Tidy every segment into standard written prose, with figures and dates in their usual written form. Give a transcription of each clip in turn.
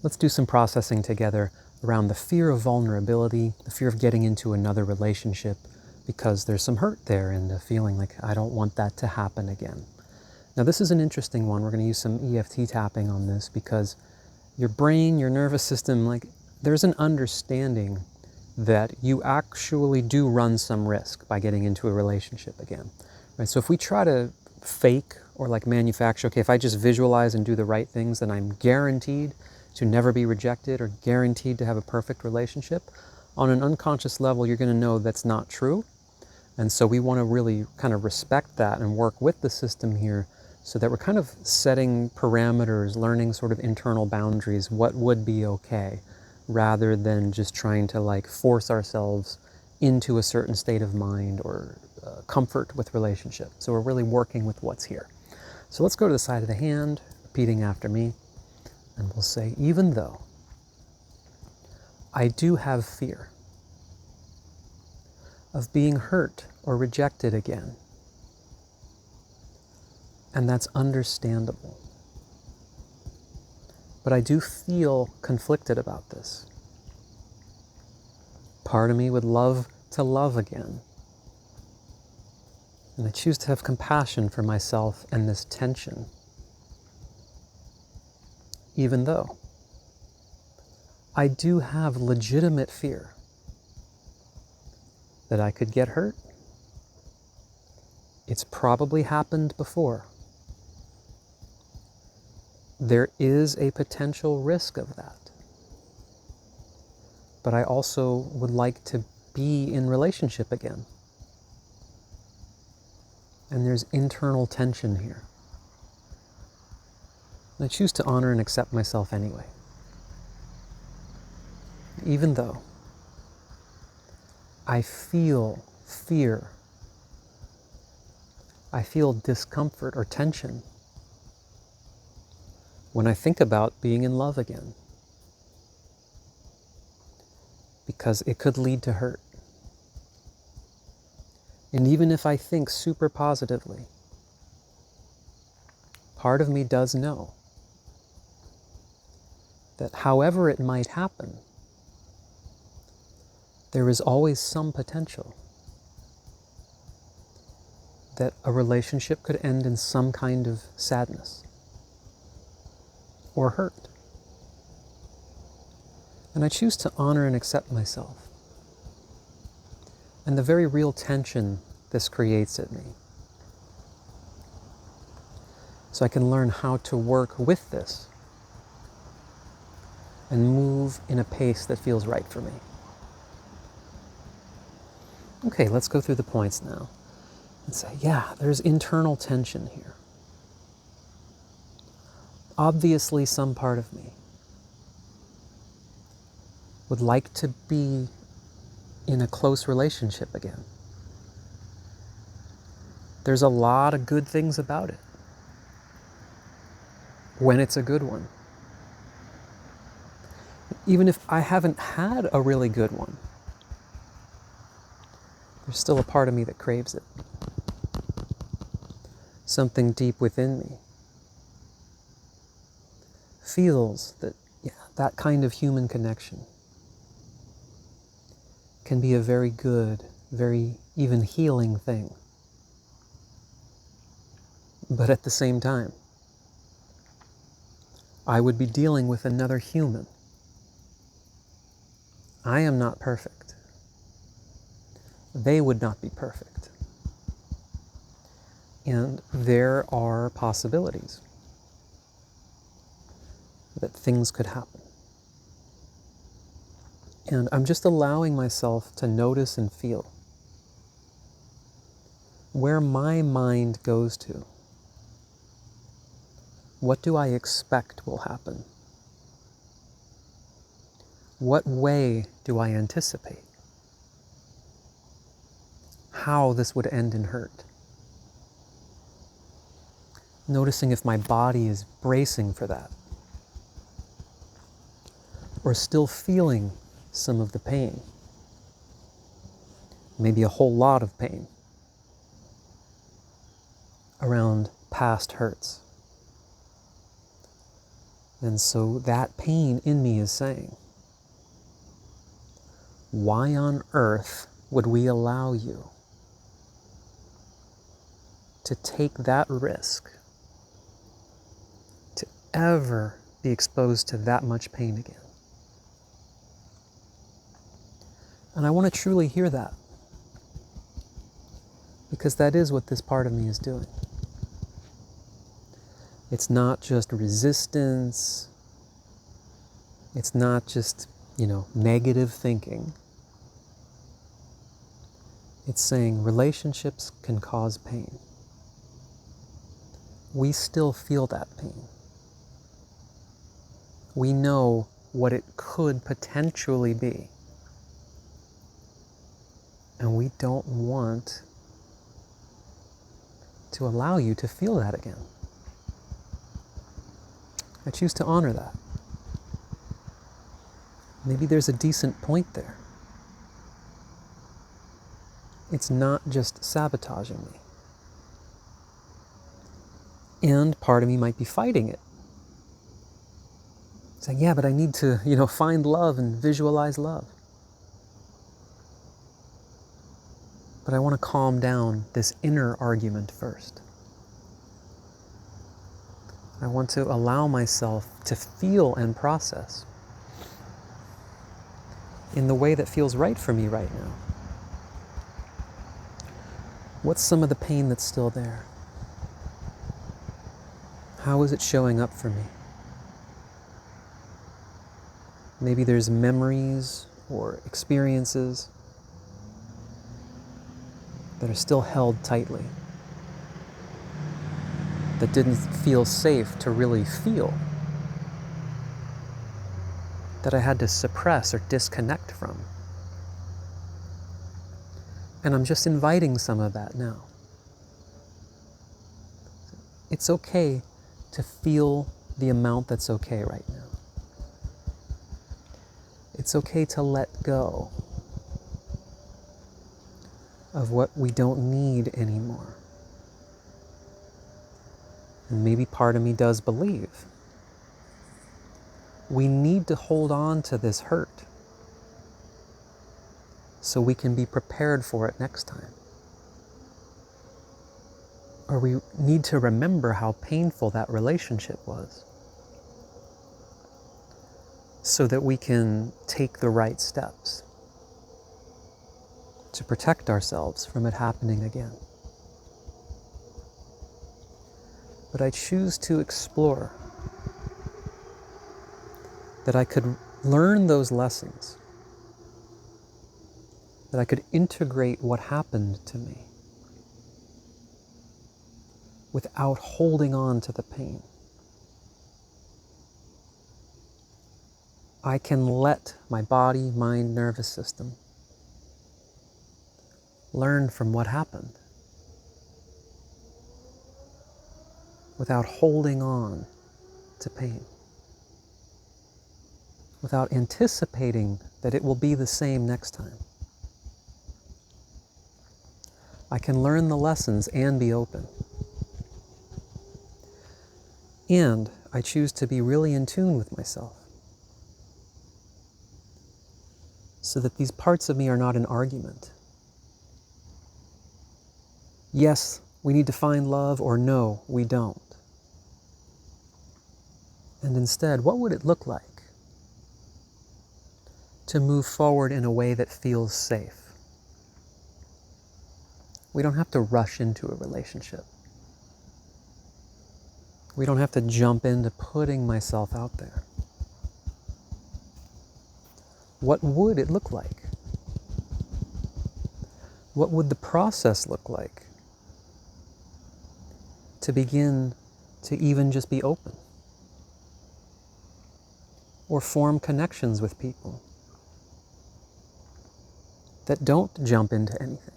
let's do some processing together around the fear of vulnerability, the fear of getting into another relationship, because there's some hurt there and a feeling like I don't want that to happen again. Now this is an interesting one. We're going to use some EFT tapping on this because your brain, your nervous system, like there's an understanding that you actually do run some risk by getting into a relationship again. Right? So if we try to fake or like manufacture, okay, if I just visualize and do the right things, then I'm guaranteed to never be rejected or guaranteed to have a perfect relationship. On an unconscious level, you're going to know that's not true. And so we want to really kind of respect that and work with the system here so that we're kind of setting parameters, learning sort of internal boundaries, what would be okay, rather than just trying to like force ourselves into a certain state of mind or comfort with relationship. So we're really working with what's here. So let's go to the side of the hand, repeating after me, and we'll say, even though I do have fear of being hurt or rejected again, and that's understandable, but I do feel conflicted about this. Part of me would love to love again, and I choose to have compassion for myself and this tension, even though I do have legitimate fear that I could get hurt. It's probably happened before. There is a potential risk of that. But I also would like to be in relationship again. And there's internal tension here. And I choose to honor and accept myself anyway. Even though I feel fear, I feel discomfort or tension when I think about being in love again, because it could lead to hurt. And even if I think super positively, part of me does know that however it might happen, there is always some potential that a relationship could end in some kind of sadness or hurt. And I choose to honor and accept myself and the very real tension this creates in me, so I can learn how to work with this and move in a pace that feels right for me. Okay, let's go through the points now and say, yeah, there's internal tension here. Obviously, some part of me would like to be in a close relationship again. There's a lot of good things about it when it's a good one. Even if I haven't had a really good one, there's still a part of me that craves it. Something deep within me feels that, yeah, that kind of human connection can be a very good, very even healing thing. But at the same time, I would be dealing with another human. I am not perfect. They would not be perfect. And there are possibilities that things could happen. And I'm just allowing myself to notice and feel where my mind goes to. What do I expect will happen? What way do I anticipate? How this would end in hurt? Noticing if my body is bracing for that, or still feeling some of the pain, maybe a whole lot of pain around past hurts. And so that pain in me is saying, why on earth would we allow you to take that risk to ever be exposed to that much pain again? And I want to truly hear that, because that is what this part of me is doing. It's not just resistance. It's not just, negative thinking. It's saying relationships can cause pain. We still feel that pain. We know what it could potentially be. And we don't want to allow you to feel that again. I choose to honor that. Maybe there's a decent point there. It's not just sabotaging me. And part of me might be fighting it. Saying, yeah, but I need to, find love and visualize love. But I want to calm down this inner argument first. I want to allow myself to feel and process in the way that feels right for me right now. What's some of the pain that's still there? How is it showing up for me? Maybe there's memories or experiences that are still held tightly, that didn't feel safe to really feel, that I had to suppress or disconnect from. And I'm just inviting some of that now. It's okay to feel the amount that's okay right now. It's okay to let go of what we don't need anymore. And maybe part of me does believe we need to hold on to this hurt so we can be prepared for it next time. Or we need to remember how painful that relationship was so that we can take the right steps to protect ourselves from it happening again. But I choose to explore that I could learn those lessons, that I could integrate what happened to me without holding on to the pain. I can let my body, mind, nervous system learn from what happened without holding on to pain, without anticipating that it will be the same next time. I can learn the lessons and be open. And I choose to be really in tune with myself so that these parts of me are not in argument. Yes, we need to find love, or no, we don't. And instead, what would it look like to move forward in a way that feels safe? We don't have to rush into a relationship. We don't have to jump into putting myself out there. What would it look like? What would the process look like to begin to even just be open or form connections with people that don't jump into anything?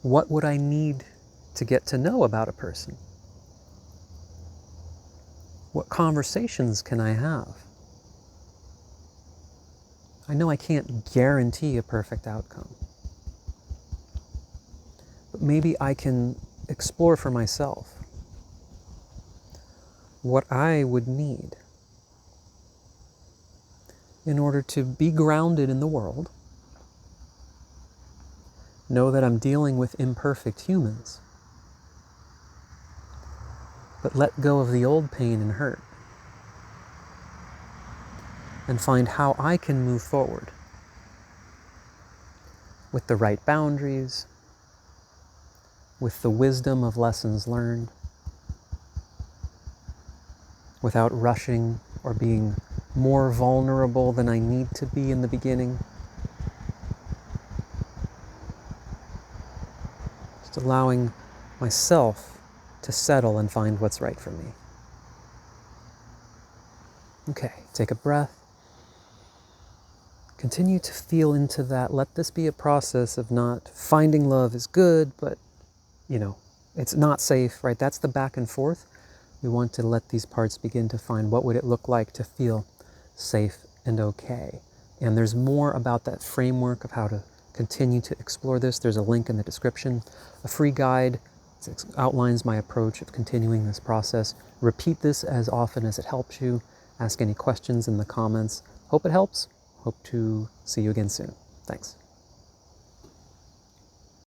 What would I need to get to know about a person? What conversations can I have? I know I can't guarantee a perfect outcome, but maybe I can explore for myself. what I would need in order to be grounded in the world, know that I'm dealing with imperfect humans, but let go of the old pain and hurt, and find how I can move forward with the right boundaries, with the wisdom of lessons learned, without rushing or being more vulnerable than I need to be in the beginning. Just allowing myself to settle and find what's right for me. Okay, take a breath. Continue to feel into that. Let this be a process of not finding love is good, but, it's not safe, right? That's the back and forth. We want to let these parts begin to find what would it look like to feel safe and okay. And there's more about that framework of how to continue to explore this. There's a link in the description, a free guide that outlines my approach of continuing this process. Repeat this as often as it helps you. Ask any questions in the comments. Hope it helps. Hope to see you again soon. Thanks.